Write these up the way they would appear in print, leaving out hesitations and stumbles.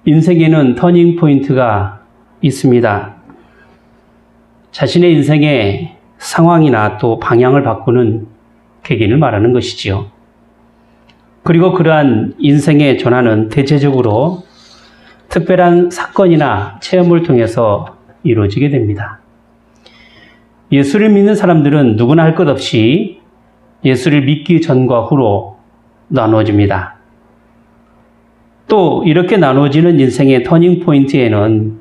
인생에는 터닝 포인트가 있습니다. 자신의 인생의 상황이나 또 방향을 바꾸는 계기를 말하는 것이지요. 그리고 그러한 인생의 전환은 대체적으로 특별한 사건이나 체험을 통해서 이루어지게 됩니다. 예수를 믿는 사람들은 누구나 할 것 없이 예수를 믿기 전과 후로 나누어집니다. 또 이렇게 나누어지는 인생의 터닝 포인트에는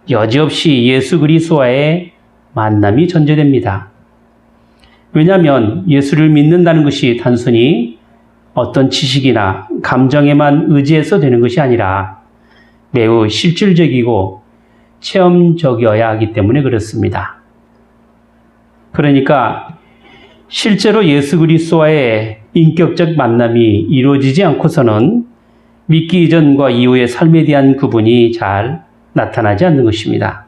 여지없이 예수 그리스도와의 만남이 전제됩니다. 왜냐하면 예수를 믿는다는 것이 단순히 어떤 지식이나 감정에만 의지해서 되는 것이 아니라 매우 실질적이고 체험적이어야 하기 때문에 그렇습니다. 그러니까 실제로 예수 그리스도와의 인격적 만남이 이루어지지 않고서는 믿기 이전과 이후의 삶에 대한 구분이 잘 나타나지 않는 것입니다.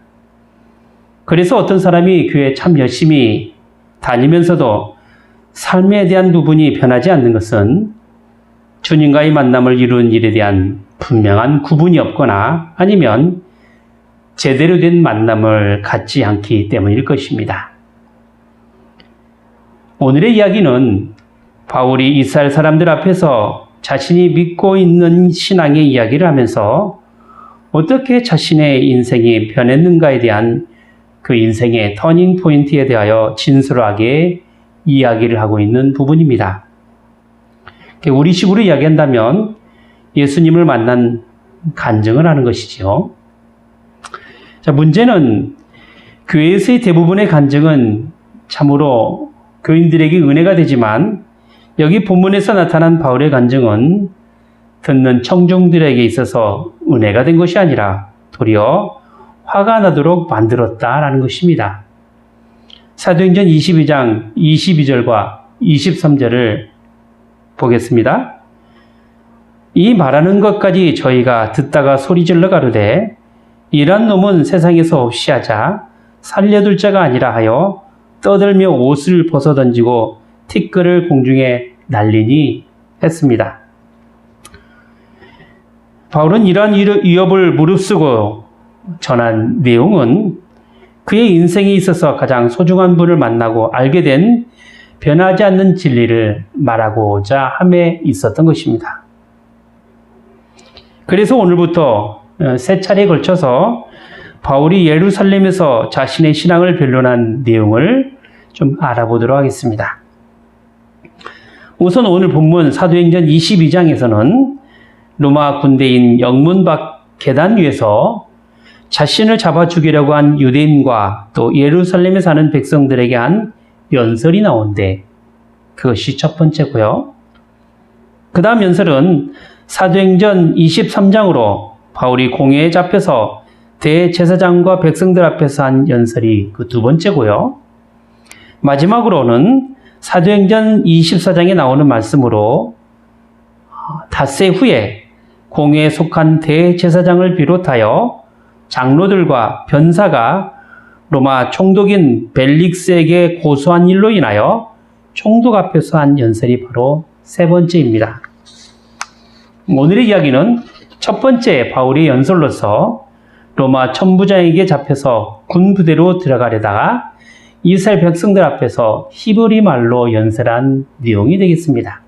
그래서 어떤 사람이 교회 참 열심히 다니면서도 삶에 대한 부분이 변하지 않는 것은 주님과의 만남을 이루는 일에 대한 분명한 구분이 없거나 아니면 제대로 된 만남을 갖지 않기 때문일 것입니다. 오늘의 이야기는 바울이 이스라엘 사람들 앞에서 자신이 믿고 있는 신앙의 이야기를 하면서 어떻게 자신의 인생이 변했는가에 대한 그 인생의 터닝 포인트에 대하여 진솔하게 이야기를 하고 있는 부분입니다. 우리식으로 이야기한다면 예수님을 만난 간증을 하는 것이지요. 자, 문제는 교회에서의 대부분의 간증은 참으로 교인들에게 은혜가 되지만 여기 본문에서 나타난 바울의 간증은 듣는 청중들에게 있어서 은혜가 된 것이 아니라 도리어 화가 나도록 만들었다라는 것입니다. 사도행전 22장 22절과 23절을 보겠습니다. 이 말하는 것까지 저희가 듣다가 소리질러 가로되 이런 놈은 세상에서 없이 하자 살려둘 자가 아니라 하여 떠들며 옷을 벗어던지고 티끌을 공중에 날리니 했습니다. 바울은 이러한 위협을 무릅쓰고 전한 내용은 그의 인생에 있어서 가장 소중한 분을 만나고 알게 된 변하지 않는 진리를 말하고자 함에 있었던 것입니다. 그래서 오늘부터 세 차례에 걸쳐서 바울이 예루살렘에서 자신의 신앙을 변론한 내용을 좀 알아보도록 하겠습니다. 우선 오늘 본문 사도행전 22장에서는 로마 군대인 영문 밖 계단 위에서 자신을 잡아 죽이려고 한 유대인과 또 예루살렘에 사는 백성들에게 한 연설이 나오는데 그것이 첫 번째고요. 그 다음 연설은 사도행전 23장으로 바울이 공회에 잡혀서 대제사장과 백성들 앞에서 한 연설이 그 두 번째고요. 마지막으로는 사도행전 24장에 나오는 말씀으로 닷새 후에 공회에 속한 대제사장을 비롯하여 장로들과 변사가 로마 총독인 벨릭스에게 고소한 일로 인하여 총독 앞에서 한 연설이 바로 세 번째입니다. 오늘의 이야기는 첫 번째 바울의 연설로서 로마 천부장에게 잡혀서 군부대로 들어가려다가 이스라엘 백성들 앞에서 히브리 말로 연설한 내용이 되겠습니다.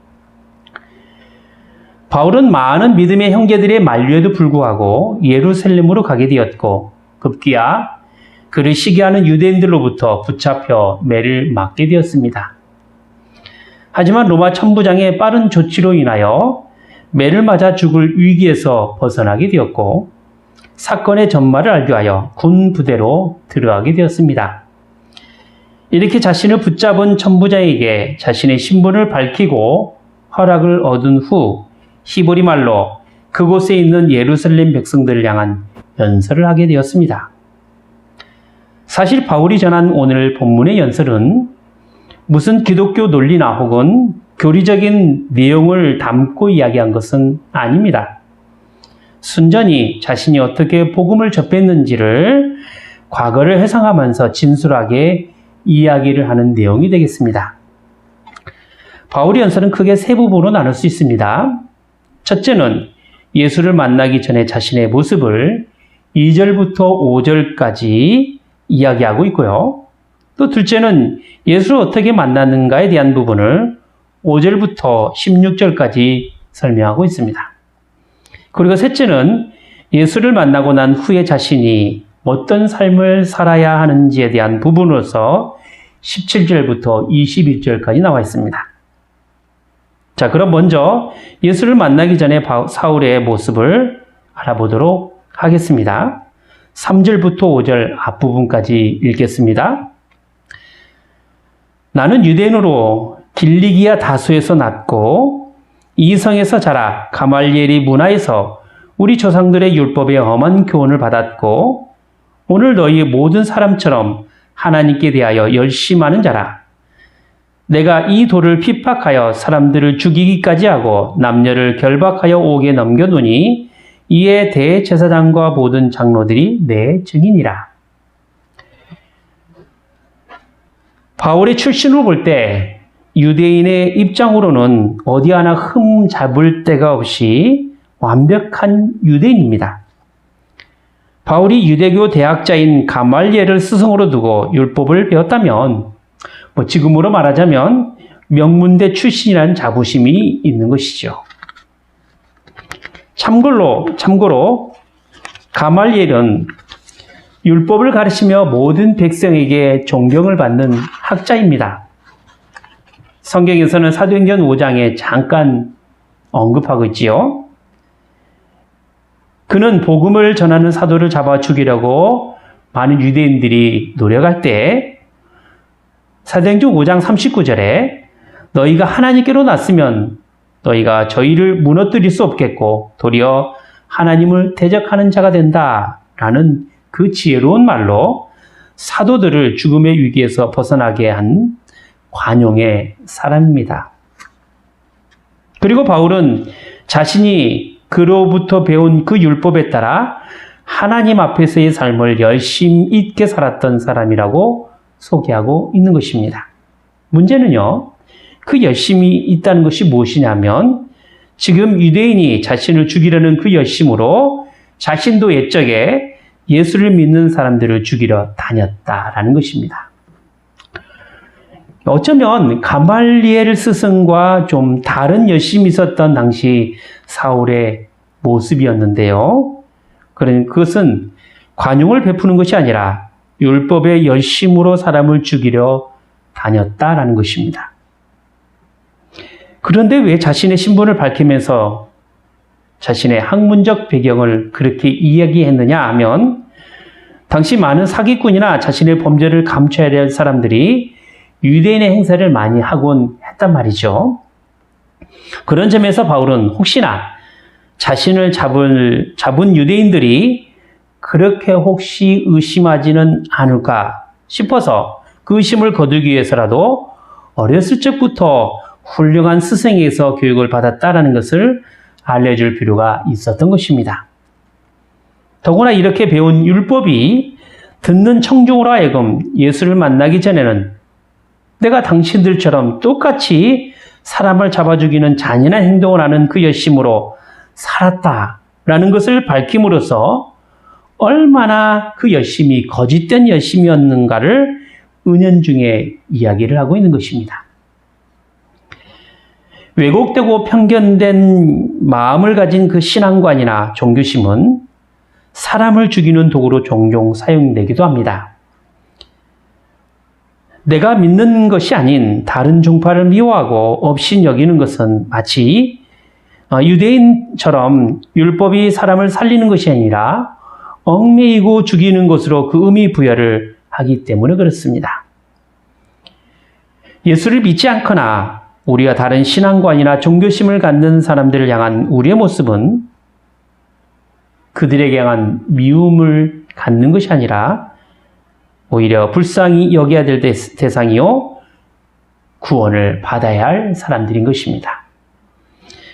바울은 많은 믿음의 형제들의 만류에도 불구하고 예루살렘으로 가게 되었고 급기야 그를 시기하는 유대인들로부터 붙잡혀 매를 맞게 되었습니다. 하지만 로마 천부장의 빠른 조치로 인하여 매를 맞아 죽을 위기에서 벗어나게 되었고 사건의 전말을 알게 하여 군 부대로 들어가게 되었습니다. 이렇게 자신을 붙잡은 천부장에게 자신의 신분을 밝히고 허락을 얻은 후 히브리 말로 그곳에 있는 예루살렘 백성들을 향한 연설을 하게 되었습니다. 사실 바울이 전한 오늘 본문의 연설은 무슨 기독교 논리나 혹은 교리적인 내용을 담고 이야기한 것은 아닙니다. 순전히 자신이 어떻게 복음을 접했는지를 과거를 회상하면서 진솔하게 이야기를 하는 내용이 되겠습니다. 바울의 연설은 크게 세 부분으로 나눌 수 있습니다. 첫째는 예수를 만나기 전에 자신의 모습을 2절부터 5절까지 이야기하고 있고요. 또 둘째는 예수를 어떻게 만났는가에 대한 부분을 5절부터 16절까지 설명하고 있습니다. 그리고 셋째는 예수를 만나고 난 후에 자신이 어떤 삶을 살아야 하는지에 대한 부분으로서 17절부터 21절까지 나와 있습니다. 자, 그럼 먼저 예수를 만나기 전에 사울의 모습을 알아보도록 하겠습니다. 3절부터 5절 앞부분까지 읽겠습니다. 나는 유대인으로 길리기아 다소에서 났고 이 성에서 자라 가말리엘이 문화에서 우리 조상들의 율법에 엄한 교훈을 받았고 오늘 너희의 모든 사람처럼 하나님께 대하여 열심하는 자라. 내가 이 돌을 핍박하여 사람들을 죽이기까지 하고 남녀를 결박하여 옥에 넘겨두니 이에 대제사장과 모든 장로들이 내 증인이라. 바울의 출신으로 볼 때 유대인의 입장으로는 어디 하나 흠 잡을 데가 없이 완벽한 유대인입니다. 바울이 유대교 대학자인 가말리엘을 스승으로 두고 율법을 배웠다면 지금으로 말하자면 명문대 출신이라는 자부심이 있는 것이죠. 참고로 가말리엘은 율법을 가르치며 모든 백성에게 존경을 받는 학자입니다. 성경에서는 사도행전 5장에 잠깐 언급하고 있지요. 그는 복음을 전하는 사도를 잡아 죽이려고 많은 유대인들이 노력할 때 사도행전 5장 39절에 너희가 하나님께로 났으면 너희가 저희를 무너뜨릴 수 없겠고 도리어 하나님을 대적하는 자가 된다라는 그 지혜로운 말로 사도들을 죽음의 위기에서 벗어나게 한 관용의 사람입니다. 그리고 바울은 자신이 그로부터 배운 그 율법에 따라 하나님 앞에서의 삶을 열심 있게 살았던 사람이라고 소개하고 있는 것입니다. 문제는요, 그 열심이 있다는 것이 무엇이냐면 지금 유대인이 자신을 죽이려는 그 열심으로 자신도 옛적에 예수를 믿는 사람들을 죽이러 다녔다라는 것입니다. 어쩌면 가말리엘 스승과 좀 다른 열심이 있었던 당시 사울의 모습이었는데요. 그것은 관용을 베푸는 것이 아니라 율법의 열심으로 사람을 죽이려 다녔다라는 것입니다. 그런데 왜 자신의 신분을 밝히면서 자신의 학문적 배경을 그렇게 이야기했느냐 하면 당시 많은 사기꾼이나 자신의 범죄를 감춰야 될 사람들이 유대인의 행세를 많이 하곤 했단 말이죠. 그런 점에서 바울은 혹시나 자신을 잡은 유대인들이 그렇게 혹시 의심하지는 않을까 싶어서 그 의심을 거두기 위해서라도 어렸을 적부터 훌륭한 스승에게서 교육을 받았다라는 것을 알려줄 필요가 있었던 것입니다. 더구나 이렇게 배운 율법이 듣는 청중으로 하여금 예수를 만나기 전에는 내가 당신들처럼 똑같이 사람을 잡아 죽이는 잔인한 행동을 하는 그 열심으로 살았다라는 것을 밝힘으로써 얼마나 그 열심이 거짓된 열심이었는가를 은연중에 이야기를 하고 있는 것입니다. 왜곡되고 편견된 마음을 가진 그 신앙관이나 종교심은 사람을 죽이는 도구로 종종 사용되기도 합니다. 내가 믿는 것이 아닌 다른 종파를 미워하고 없인 여기는 것은 마치 유대인처럼 율법이 사람을 살리는 것이 아니라 얽매이고 죽이는 것으로 그 의미 부여를 하기 때문에 그렇습니다. 예수를 믿지 않거나 우리가 다른 신앙관이나 종교심을 갖는 사람들을 향한 우리의 모습은 그들에게 향한 미움을 갖는 것이 아니라 오히려 불쌍히 여겨야 될 대상이요 구원을 받아야 할 사람들인 것입니다.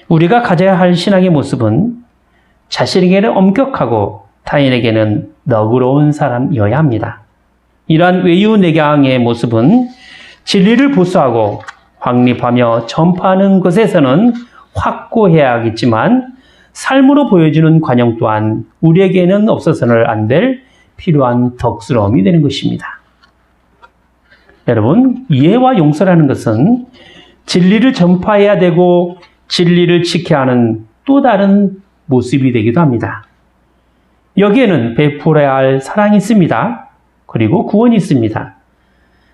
우리가 가져야 할 신앙의 모습은 자신에게는 엄격하고 타인에게는 너그러운 사람이어야 합니다. 이러한 외유내강의 모습은 진리를 보수하고 확립하며 전파하는 것에서는 확고해야 하겠지만 삶으로 보여주는 관용 또한 우리에게는 없어서는 안 될 필요한 덕스러움이 되는 것입니다. 여러분, 이해와 용서라는 것은 진리를 전파해야 되고 진리를 지켜야 하는 또 다른 모습이 되기도 합니다. 여기에는 베풀어야 할 사랑이 있습니다. 그리고 구원이 있습니다.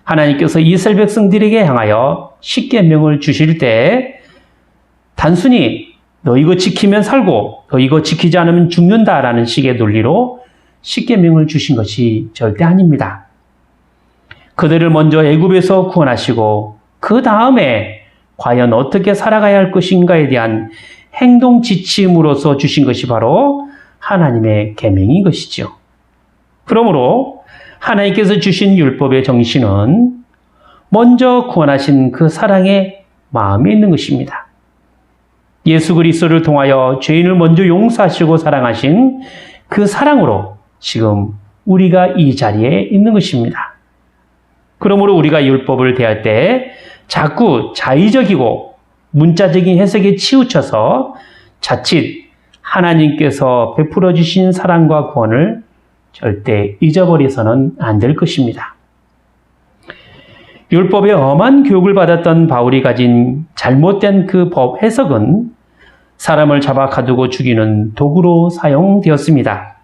하나님께서 이스라엘 백성들에게 향하여 십계명을 주실 때 단순히 너 이거 지키면 살고 너 이거 지키지 않으면 죽는다라는 식의 논리로 십계명을 주신 것이 절대 아닙니다. 그들을 먼저 애굽에서 구원하시고 그 다음에 과연 어떻게 살아가야 할 것인가에 대한 행동 지침으로서 주신 것이 바로 하나님의 계명인 것이죠. 그러므로 하나님께서 주신 율법의 정신은 먼저 구원하신 그 사랑의 마음에 있는 것입니다. 예수 그리스도를 통하여 죄인을 먼저 용서하시고 사랑하신 그 사랑으로 지금 우리가 이 자리에 있는 것입니다. 그러므로 우리가 율법을 대할 때 자꾸 자의적이고 문자적인 해석에 치우쳐서 자칫 하나님께서 베풀어 주신 사랑과 구원을 절대 잊어버려서는 안 될 것입니다. 율법의 엄한 교육을 받았던 바울이 가진 잘못된 그 법 해석은 사람을 잡아 가두고 죽이는 도구로 사용되었습니다.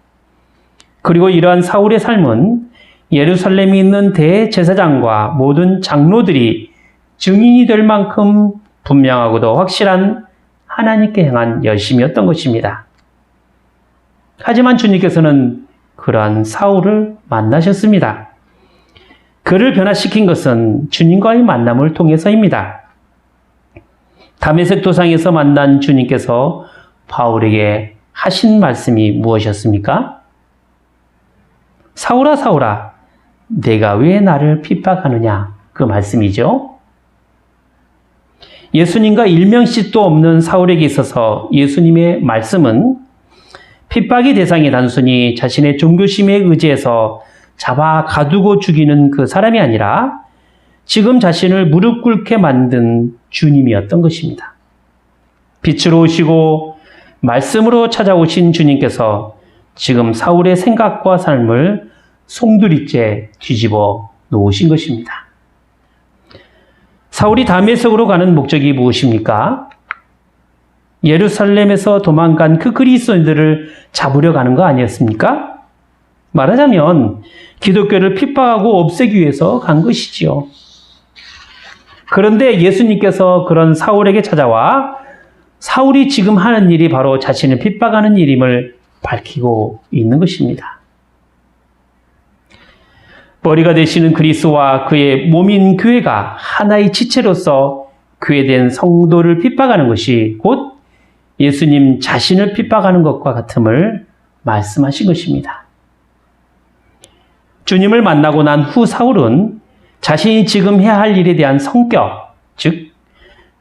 그리고 이러한 사울의 삶은 예루살렘에 있는 대제사장과 모든 장로들이 증인이 될 만큼 분명하고도 확실한 하나님께 향한 열심이었던 것입니다. 하지만 주님께서는 그러한 사울을 만나셨습니다. 그를 변화시킨 것은 주님과의 만남을 통해서입니다. 다메섹 도상에서 만난 주님께서 바울에게 하신 말씀이 무엇이었습니까? 사울아 사울아 내가 왜 나를 핍박하느냐, 그 말씀이죠. 예수님과 일명씩도 없는 사울에게 있어서 예수님의 말씀은 핍박의 대상이 단순히 자신의 종교심에 의지해서 잡아 가두고 죽이는 그 사람이 아니라 지금 자신을 무릎 꿇게 만든 주님이었던 것입니다. 빛으로 오시고 말씀으로 찾아오신 주님께서 지금 사울의 생각과 삶을 송두리째 뒤집어 놓으신 것입니다. 사울이 다메섹으로 가는 목적이 무엇입니까? 예루살렘에서 도망간 그 그리스도인들을 잡으려 가는 거 아니었습니까? 말하자면 기독교를 핍박하고 없애기 위해서 간 것이지요. 그런데 예수님께서 그런 사울에게 찾아와 사울이 지금 하는 일이 바로 자신을 핍박하는 일임을 밝히고 있는 것입니다. 머리가 되시는 그리스도와 그의 몸인 교회가 하나의 지체로서 교회된 성도를 핍박하는 것이 곧 예수님 자신을 핍박하는 것과 같음을 말씀하신 것입니다. 주님을 만나고 난 후 사울은 자신이 지금 해야 할 일에 대한 성격, 즉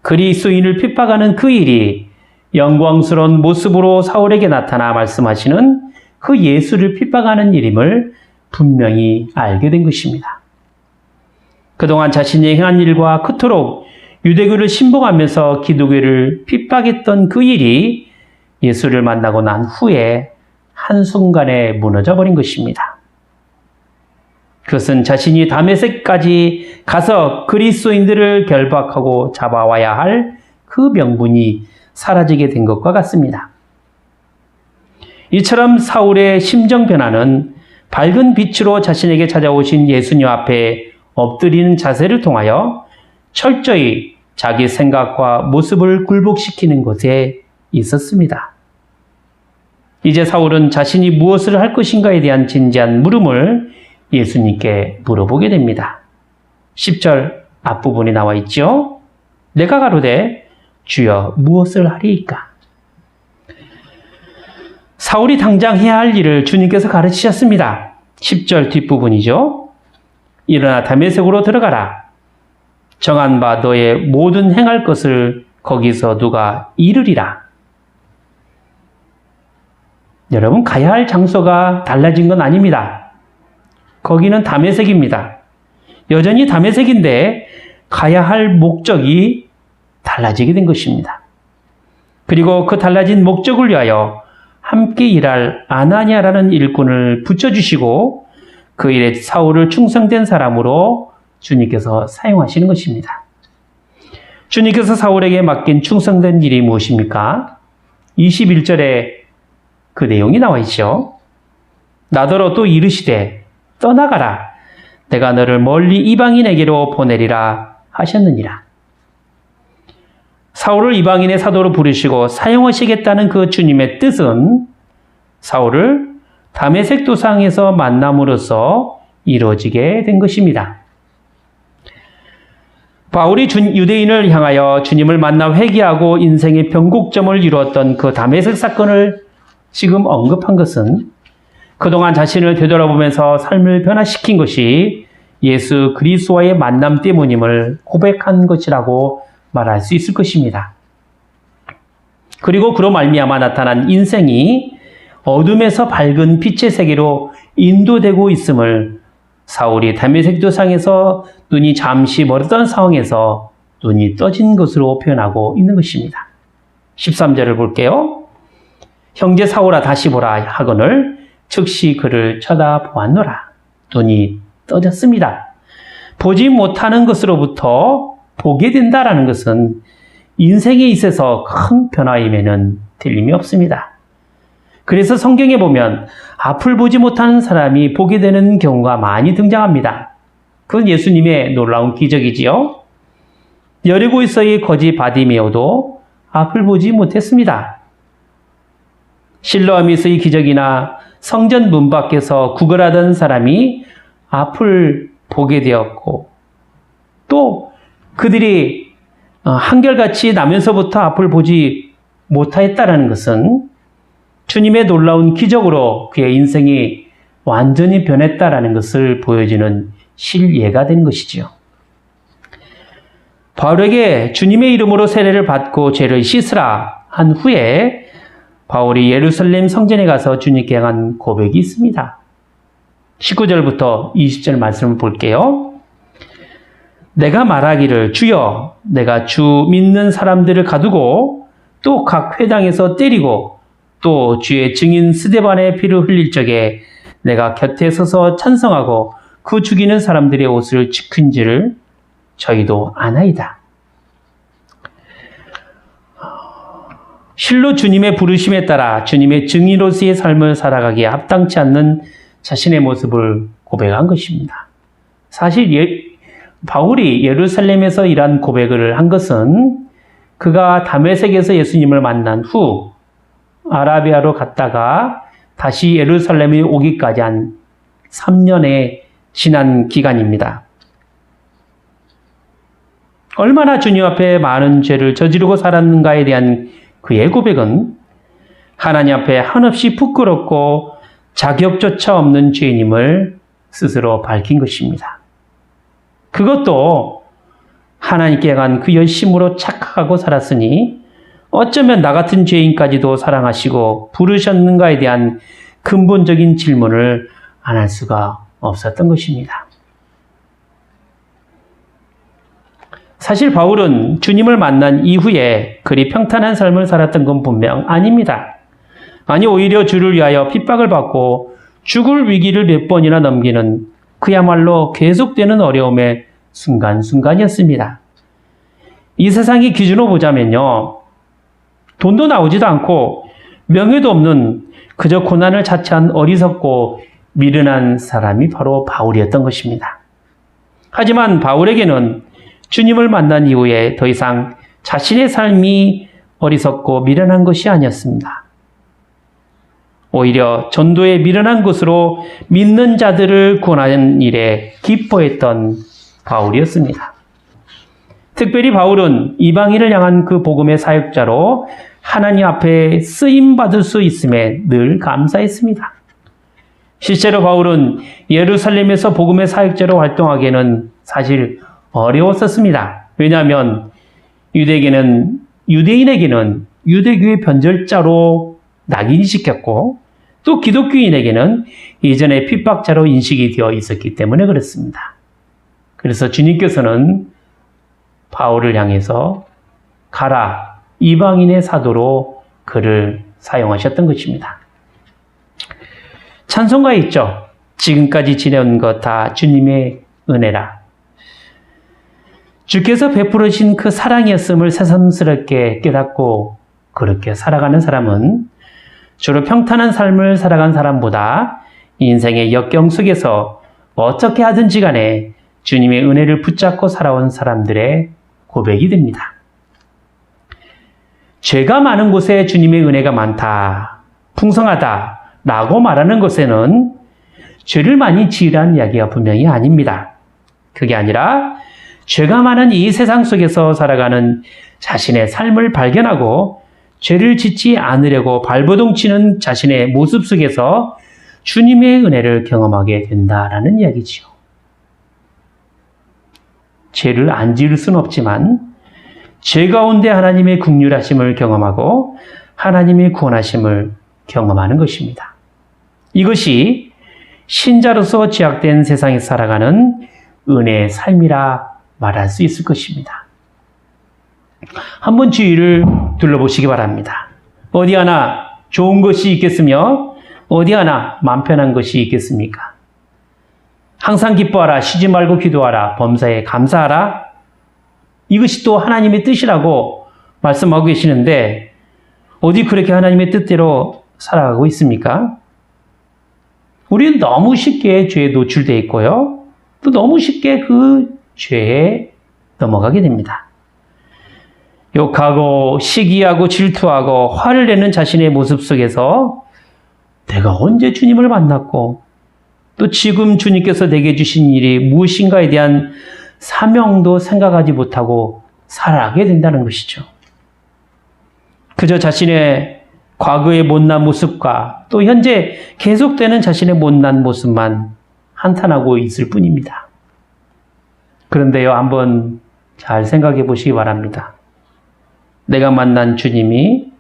그리스도인을 핍박하는 그 일이 영광스러운 모습으로 사울에게 나타나 말씀하시는 그 예수를 핍박하는 일임을 분명히 알게 된 것입니다. 그동안 자신이 행한 일과 그토록 유대교를 신봉하면서 기독교를 핍박했던 그 일이 예수를 만나고 난 후에 한순간에 무너져 버린 것입니다. 그것은 자신이 다메섹까지 가서 그리스도인들을 결박하고 잡아와야 할 그 명분이 사라지게 된 것과 같습니다. 이처럼 사울의 심정 변화는 밝은 빛으로 자신에게 찾아오신 예수님 앞에 엎드리는 자세를 통하여 철저히 자기 생각과 모습을 굴복시키는 것에 있었습니다. 이제 사울은 자신이 무엇을 할 것인가에 대한 진지한 물음을 예수님께 물어보게 됩니다. 10절 앞부분에 나와 있죠. 내가 가로되 주여 무엇을 하리이까? 사울이 당장 해야 할 일을 주님께서 가르치셨습니다. 10절 뒷부분이죠. 일어나 다메섹으로 들어가라. 정한 바 너의 모든 행할 것을 거기서 누가 이르리라. 여러분, 가야 할 장소가 달라진 건 아닙니다. 거기는 다메섹입니다. 여전히 다메섹인데 가야 할 목적이 달라지게 된 것입니다. 그리고 그 달라진 목적을 위하여 함께 일할 아나니아라는 일꾼을 붙여주시고 그 일에 사울을 충성된 사람으로 주님께서 사용하시는 것입니다. 주님께서 사울에게 맡긴 충성된 일이 무엇입니까? 21절에 그 내용이 나와 있죠. 나더러 또 이르시되 떠나가라. 내가 너를 멀리 이방인에게로 보내리라 하셨느니라. 사울을 이방인의 사도로 부르시고 사용하시겠다는 그 주님의 뜻은 사울을 다메섹 도상에서 만남으로써 이루어지게 된 것입니다. 바울이 유대인을 향하여 주님을 만나 회개하고 인생의 변곡점을 이루었던 그 다메섹 사건을 지금 언급한 것은 그동안 자신을 되돌아보면서 삶을 변화시킨 것이 예수 그리스도와의 만남 때문임을 고백한 것이라고 말할 수 있을 것입니다. 그리고 그로 말미암아 나타난 인생이 어둠에서 밝은 빛의 세계로 인도되고 있음을 사울이 다메섹 도상에서 눈이 잠시 멀었던 상황에서 눈이 떠진 것으로 표현하고 있는 것입니다. 13절을 볼게요. 형제 사울아 다시 보라 하거늘 즉시 그를 쳐다보았노라. 눈이 떠졌습니다. 보지 못하는 것으로부터 보게 된다라는 것은 인생에 있어서 큰 변화임에는 틀림이 없습니다. 그래서 성경에 보면 앞을 보지 못하는 사람이 보게 되는 경우가 많이 등장합니다. 그건 예수님의 놀라운 기적이지요. 여리고에서의 거지 바디메오도 앞을 보지 못했습니다. 실로암에서의 기적이나 성전 문 밖에서 구걸하던 사람이 앞을 보게 되었고 또 그들이 한결같이 나면서부터 앞을 보지 못하였다는 것은 주님의 놀라운 기적으로 그의 인생이 완전히 변했다라는 것을 보여주는 실예가 된 것이지요. 바울에게 주님의 이름으로 세례를 받고 죄를 씻으라 한 후에 바울이 예루살렘 성전에 가서 주님께 향한 고백이 있습니다. 19절부터 20절 말씀을 볼게요. 내가 말하기를 주여 내가 주 믿는 사람들을 가두고 또 각 회당에서 때리고 또 주의 증인 스데반의 피를 흘릴 적에 내가 곁에 서서 찬성하고 그 죽이는 사람들의 옷을 지킨지를 저희도 아나이다. 실로 주님의 부르심에 따라 주님의 증인으로서의 삶을 살아가기에 합당치 않는 자신의 모습을 고백한 것입니다. 사실 바울이 예루살렘에서 이러한 고백을 한 것은 그가 다메섹에서 예수님을 만난 후 아라비아로 갔다가 다시 예루살렘에 오기까지 한 3년의 지난 기간입니다. 얼마나 주님 앞에 많은 죄를 저지르고 살았는가에 대한 그의 고백은 하나님 앞에 한없이 부끄럽고 자격조차 없는 죄인임을 스스로 밝힌 것입니다. 그것도 하나님께 향한 그 열심으로 착각하고 살았으니 어쩌면 나 같은 죄인까지도 사랑하시고 부르셨는가에 대한 근본적인 질문을 안 할 수가 없었던 것입니다. 사실 바울은 주님을 만난 이후에 그리 평탄한 삶을 살았던 건 분명 아닙니다. 아니 오히려 주를 위하여 핍박을 받고 죽을 위기를 몇 번이나 넘기는 그야말로 계속되는 어려움의 순간순간이었습니다. 이 세상의 기준으로 보자면요. 돈도 나오지도 않고 명예도 없는 그저 고난을 자처한 어리석고 미련한 사람이 바로 바울이었던 것입니다. 하지만 바울에게는 주님을 만난 이후에 더 이상 자신의 삶이 어리석고 미련한 것이 아니었습니다. 오히려 전도에 미련한 것으로 믿는 자들을 구원하는 일에 기뻐했던 바울이었습니다. 특별히 바울은 이방인을 향한 그 복음의 사역자로 하나님 앞에 쓰임받을 수 있음에 늘 감사했습니다. 실제로 바울은 예루살렘에서 복음의 사역자로 활동하기에는 사실 어려웠었습니다. 왜냐하면 유대인에게는 유대교의 변절자로 낙인이 찍혔고 또 기독교인에게는 이전에 핍박자로 인식이 되어 있었기 때문에 그렇습니다. 그래서 주님께서는 바울을 향해서 가라, 이방인의 사도로 그를 사용하셨던 것입니다. 찬송가에 있죠. 지금까지 지내온 것 다 주님의 은혜라. 주께서 베풀어 주신 그 사랑이었음을 새삼스럽게 깨닫고 그렇게 살아가는 사람은 주로 평탄한 삶을 살아간 사람보다 인생의 역경 속에서 어떻게 하든지 간에 주님의 은혜를 붙잡고 살아온 사람들의 고백이 됩니다. 죄가 많은 곳에 주님의 은혜가 많다, 풍성하다 라고 말하는 것에는 죄를 많이 지으라는 이야기가 분명히 아닙니다. 그게 아니라 죄가 많은 이 세상 속에서 살아가는 자신의 삶을 발견하고 죄를 짓지 않으려고 발버둥 치는 자신의 모습 속에서 주님의 은혜를 경험하게 된다라는 이야기지요. 죄를 안 지을 수는 없지만 죄 가운데 하나님의 긍휼하심을 경험하고 하나님의 구원하심을 경험하는 것입니다. 이것이 신자로서 죄악된 세상에 살아가는 은혜의 삶이라 말할 수 있을 것입니다. 한번 주위를 둘러보시기 바랍니다. 어디 하나 좋은 것이 있겠으며 어디 하나 마음 편한 것이 있겠습니까? 항상 기뻐하라, 쉬지 말고 기도하라, 범사에 감사하라. 이것이 또 하나님의 뜻이라고 말씀하고 계시는데 어디 그렇게 하나님의 뜻대로 살아가고 있습니까? 우리는 너무 쉽게 죄에 노출되어 있고요. 또 너무 쉽게 그 죄에 넘어가게 됩니다. 욕하고 시기하고 질투하고 화를 내는 자신의 모습 속에서 내가 언제 주님을 만났고 또 지금 주님께서 내게 주신 일이 무엇인가에 대한 사명도 생각하지 못하고 살아가게 된다는 것이죠. 그저 자신의 과거의 못난 모습과 또 현재 계속되는 자신의 못난 모습만 한탄하고 있을 뿐입니다. 그런데요, 한번 잘 생각해 보시기 바랍니다. 내가 만난 주님이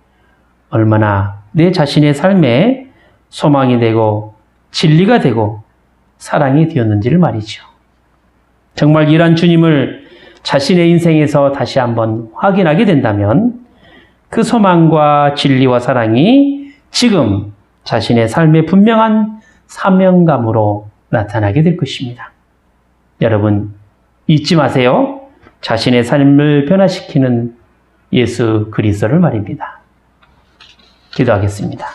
얼마나 내 자신의 삶에 소망이 되고 진리가 되고 사랑이 되었는지를 말이죠. 정말 이러한 주님을 자신의 인생에서 다시 한번 확인하게 된다면 그 소망과 진리와 사랑이 지금 자신의 삶의 분명한 사명감으로 나타나게 될 것입니다. 여러분, 잊지 마세요. 자신의 삶을 변화시키는 예수 그리스도를 말입니다. 기도하겠습니다.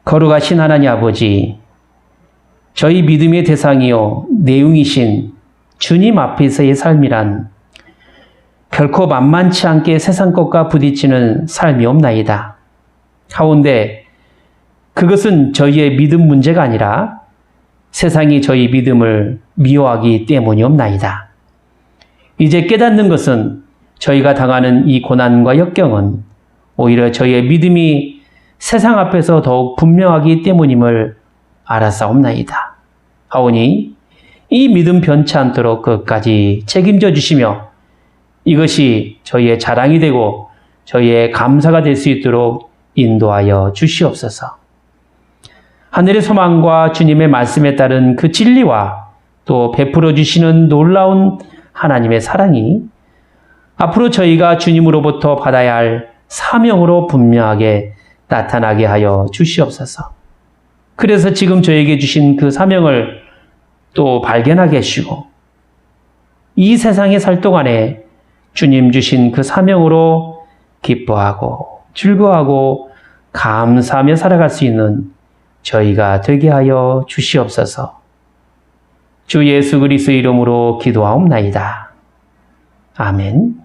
거룩하신 하나님 아버지, 저희 믿음의 대상이요 내용이신 주님 앞에서의 삶이란 결코 만만치 않게 세상 것과 부딪히는 삶이 없나이다. 하온데 그것은 저희의 믿음 문제가 아니라 세상이 저희 믿음을 미워하기 때문이 없나이다. 이제 깨닫는 것은 저희가 당하는 이 고난과 역경은 오히려 저희의 믿음이 세상 앞에서 더욱 분명하기 때문임을 알아사옵나이다. 하오니 이 믿음 변치 않도록 끝까지 책임져 주시며 이것이 저희의 자랑이 되고 저희의 감사가 될 수 있도록 인도하여 주시옵소서. 하늘의 소망과 주님의 말씀에 따른 그 진리와 또 베풀어 주시는 놀라운 하나님의 사랑이 앞으로 저희가 주님으로부터 받아야 할 사명으로 분명하게 나타나게 하여 주시옵소서. 그래서 지금 저에게 주신 그 사명을 또 발견하게 해주시고 이 세상에 살 동안에 주님 주신 그 사명으로 기뻐하고 즐거워하고 감사하며 살아갈 수 있는 저희가 되게 하여 주시옵소서. 주 예수 그리스도의 이름으로 기도하옵나이다. 아멘.